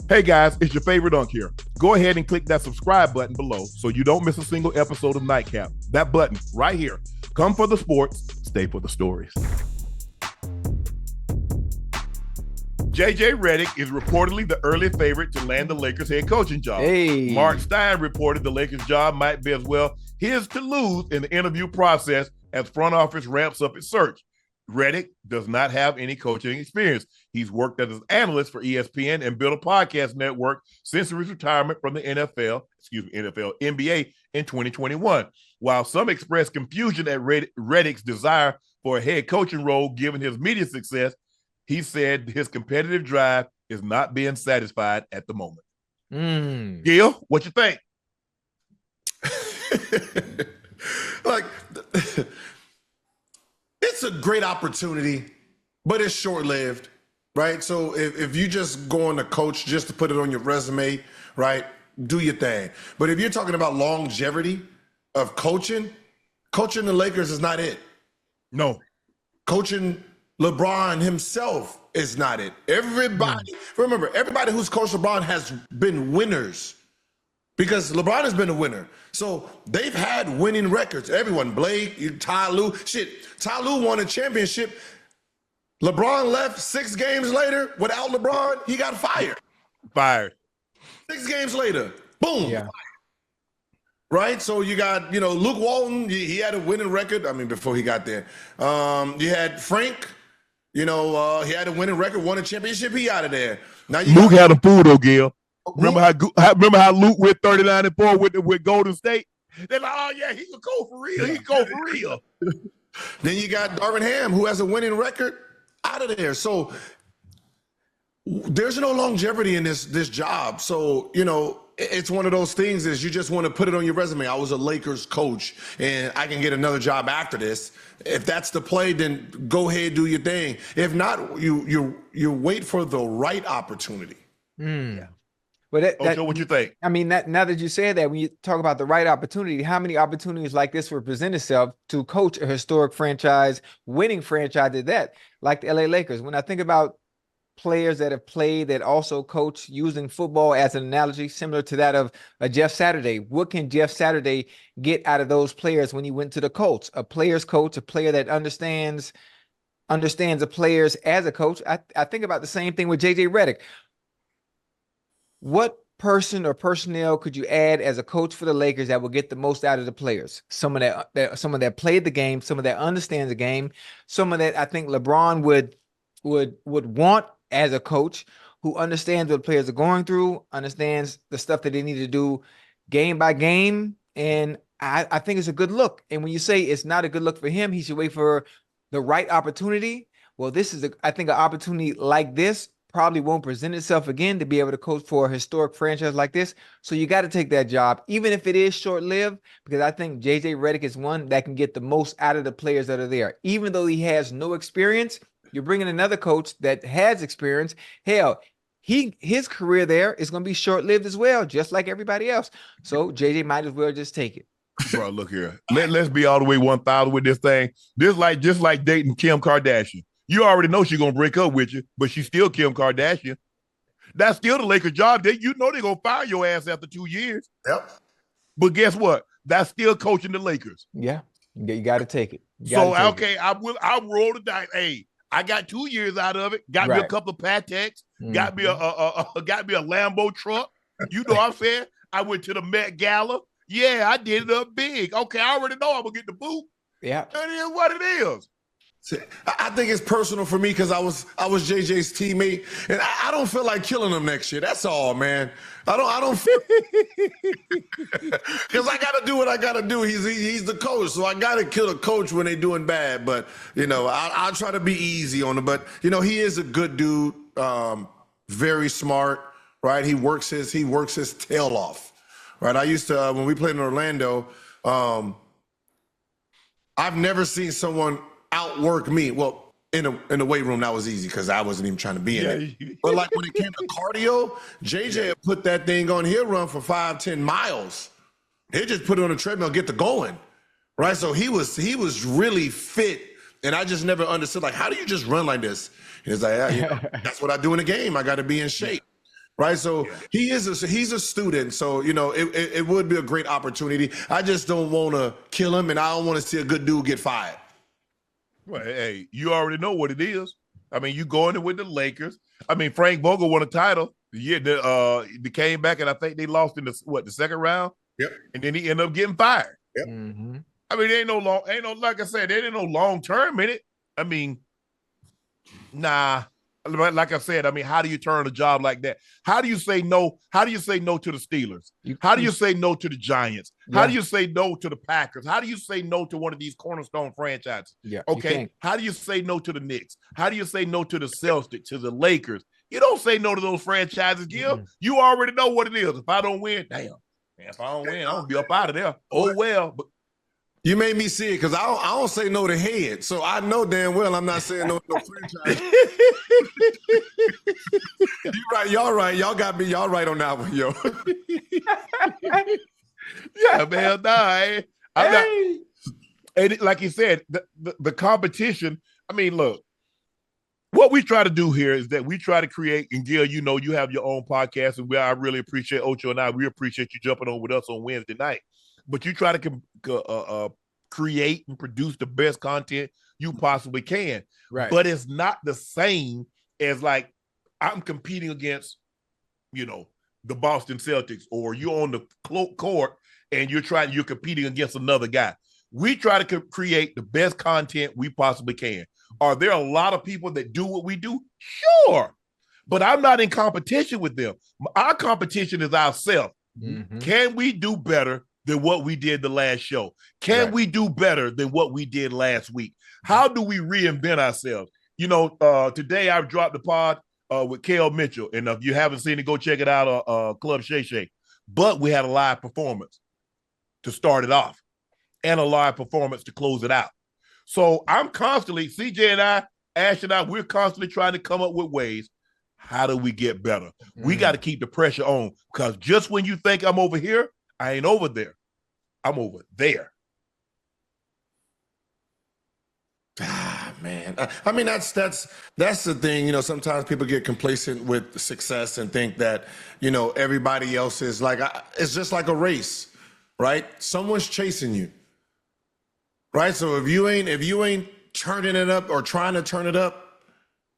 Hey guys, it's your favorite Unk here. Go ahead and click that subscribe button below so you don't miss a single episode of Nightcap. That button right here. Come for the sports, stay for the stories. JJ Redick is reportedly the early favorite to land the Lakers head coaching job. Hey. Mark Stein reported the Lakers job might be as well his to lose in the interview process as front office ramps up its search. Redick does not have any coaching experience. He's worked as an analyst for ESPN and built a podcast network since his retirement from the NBA in 2021. While some expressed confusion at Redick's desire for a head coaching role given his media success, he said his competitive drive is not being satisfied at the moment. Gil, what you think? It's a great opportunity, but it's short-lived, right? So if you just go on to coach just to put it on your resume, right, do your thing. But if you're talking about longevity of coaching the Lakers is not it. No. Coaching LeBron himself is not it. Remember, everybody who's coached LeBron has been winners because LeBron has been a winner. So they've had winning records. Everyone, Blake, Ty Lue, Ty Lue won a championship. LeBron left 6 games later. Without LeBron, he got fired. 6 games later, boom. Yeah. Right? So you got, Luke Walton, he had a winning record. I mean, before he got there. You had Frank, he had a winning record, won a championship. He out of there. Now Luke had a fool though, Gil. Remember how Luke went 39-4 with Golden State? They're like, oh yeah, he can go for real. He can go for real. Then you got Darvin Ham, who has a winning record, out of there. So there's no longevity in this job. So, it's one of those things is you just want to put it on your resume. I was a Lakers coach and I can get another job after this. If that's the play, then go ahead, do your thing. If not, you wait for the right opportunity. Yeah. But Ocho, what you think? I mean, now that you said that, when you talk about the right opportunity, how many opportunities like this will present itself to coach a historic franchise, winning franchise at that, like the LA Lakers? When I think about players that have played that also coach, using football as an analogy similar to that of a Jeff Saturday, what can Jeff Saturday get out of those players when he went to the Colts? A player's coach, a player that understands the players as a coach. I think about the same thing with JJ Redick. What person or personnel could you add as a coach for the Lakers that will get the most out of the players? Someone that played the game, someone that understands the game, someone that I think LeBron would want as a coach, who understands what players are going through, understands the stuff that they need to do game by game. And I think it's a good look. And when you say it's not a good look for him, he should wait for the right opportunity. Well, this is, I think, an opportunity like this probably won't present itself again to be able to coach for a historic franchise like this. So you got to take that job, even if it is short-lived, because I think JJ Redick is one that can get the most out of the players that are there. Even though he has no experience, you're bringing another coach that has experience. Hell, his career there is going to be short-lived as well, just like everybody else. So JJ might as well just take it. Bro, look here. Let's be all the way 1,000 with this thing. Just like dating Kim Kardashian. You already know she's going to break up with you, but she's still Kim Kardashian. That's still the Lakers' job. They're going to fire your ass after 2 years. Yep. But guess what? That's still coaching the Lakers. Yeah, you got to take it. I'll roll the dice. Hey, I got 2 years out of it. Got me a couple of Pateks. Got me a Lambo truck. You know what I'm saying? I went to the Met Gala. Yeah, I did it up big. Okay, I already know I'm going to get the boot. Yeah. It is what it is. I think it's personal for me because I was JJ's teammate, and I don't feel like killing him next year. That's all, man. I don't feel because I got to do what I got to do. He's the coach, so I got to kill the coach when they're doing bad. But I'll try to be easy on him. But he is a good dude, very smart, right? He works his tail off, right? I used to when we played in Orlando. I've never seen someone outwork me. Well, in the weight room, that was easy because I wasn't even trying to be in it. But like when it came to cardio, JJ had put that thing on. He'll run for 5-10 miles. He'll just put it on a treadmill, get to going, right? So he was really fit, and I just never understood, like, how do you just run like this? He was like, that's what I do in the game. I got to be in shape. right? So he's a student. So, it would be a great opportunity. I just don't want to kill him, and I don't want to see a good dude get fired. Well, hey, you already know what it is. I mean, you going in with the Lakers. I mean, Frank Vogel won a title. They came back, and I think they lost in the second round. Yep. And then he ended up getting fired. Yep. Mm-hmm. I mean, like I said, there ain't no long term in it. I mean, nah. Like I said, I mean, how do you turn a job like that? How do you say no? How do you say no to the Steelers? How do you say no to the Giants? How do you say no to the Packers? How do you say no to one of these cornerstone franchises? Yeah. Okay. How do you say no to the Knicks? How do you say no to the Celtics, to the Lakers? You don't say no to those franchises, Gil. Mm-hmm. You already know what it is. If I don't win, damn. If I don't win, I'm gonna be up out of there. Oh well. But you made me see it because I don't say no to head. So I know damn well I'm not saying no to no franchise. You're right. Y'all right. Y'all got me. Y'all right on that one, yo. Yeah, man. Nah, I'm not. And like you said, the competition. I mean, look. What we try to do here is that we try to create, and Gil, you have your own podcast, and I really appreciate Ocho and we appreciate you jumping on with us on Wednesday night. But you try to create and produce the best content you possibly can. Right. But it's not the same as like I'm competing against, the Boston Celtics, or you're on the court and you're competing against another guy. We try to create the best content we possibly can. Are there a lot of people that do what we do? Sure. But I'm not in competition with them. Our competition is ourselves. Mm-hmm. Can we do better than what we did the last show? Can we do better than what we did last week? How do we reinvent ourselves? Today I've dropped the pod with Kel Mitchell. And if you haven't seen it, go check it out on Club Shay Shay. But we had a live performance to start it off and a live performance to close it out. So I'm constantly, CJ and I, Ash and I, we're constantly trying to come up with ways. How do we get better? We got to keep the pressure on, because just when you think I'm over here, I ain't over there. I'm over there. Ah, man. I mean, that's the thing. Sometimes people get complacent with success and think that, everybody else is like, it's just like a race, right? Someone's chasing you. Right, so if you ain't turning it up or trying to turn it up,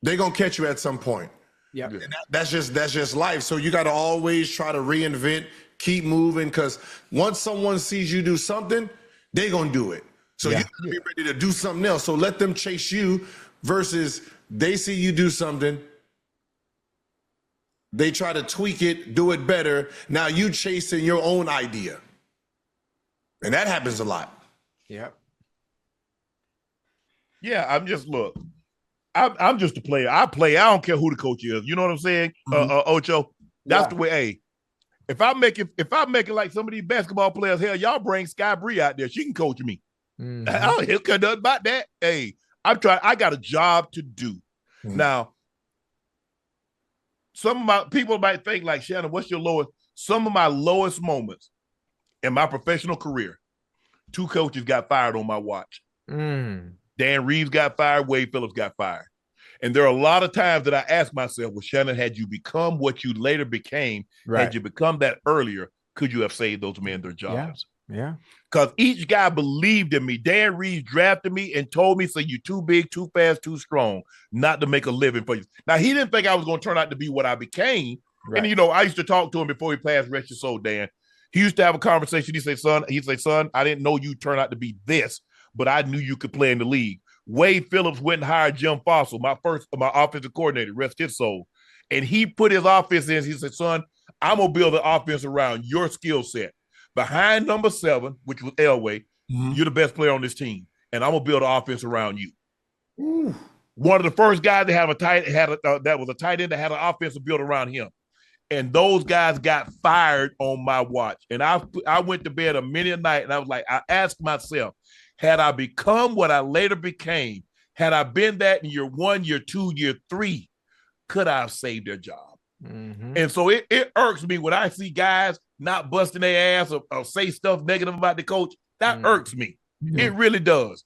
they're gonna catch you at some point. Yeah, that's just life. So you got to always try to reinvent, keep moving, because once someone sees you do something, they're gonna do it. So you gotta be ready to do something else. So let them chase you, versus they see you do something, they try to tweak it, do it better. Now you chasing your own idea, and that happens a lot. Yeah. Yeah, I'm just a player. I play. I don't care who the coach is. You know what I'm saying, Ocho? That's the way. Hey, if I make it like some of these basketball players, hell, y'all bring Sky Bree out there. She can coach me. Mm-hmm. I don't care nothing about that. Hey, I'm trying. I got a job to do. Mm-hmm. Now, some of my people might think like, Shannon, what's your lowest? Some of my lowest moments in my professional career, 2 coaches got fired on my watch. Dan Reeves got fired, Wade Phillips got fired. And there are a lot of times that I ask myself, well, Shannon, had you become what you later became, had you become that earlier, could you have saved those men their jobs? Yeah. Because each guy believed in me. Dan Reeves drafted me and told me, so you're too big, too fast, too strong, not to make a living for you. Now, he didn't think I was going to turn out to be what I became. Right. And, I used to talk to him before he passed, rest your soul, Dan. He used to have a conversation. He'd say, son, I didn't know you'd turn out to be this, but I knew you could play in the league. Wade Phillips went and hired Jim Fossil, my offensive coordinator, rest his soul. And he put his offense in. He said, son, I'm going to build an offense around your skill set. Behind number 7, which was Elway, you're the best player on this team. And I'm going to build an offense around you. Ooh. One of the first guys that that was a tight end that had an offense built around him. And those guys got fired on my watch. And I went to bed a minute a night, and I was like, I asked myself, had I become what I later became, had I been that in year 1, year 2, year 3, could I have saved their job? Mm-hmm. And so it irks me when I see guys not busting their ass or say stuff negative about the coach. That irks me. Yeah. It really does.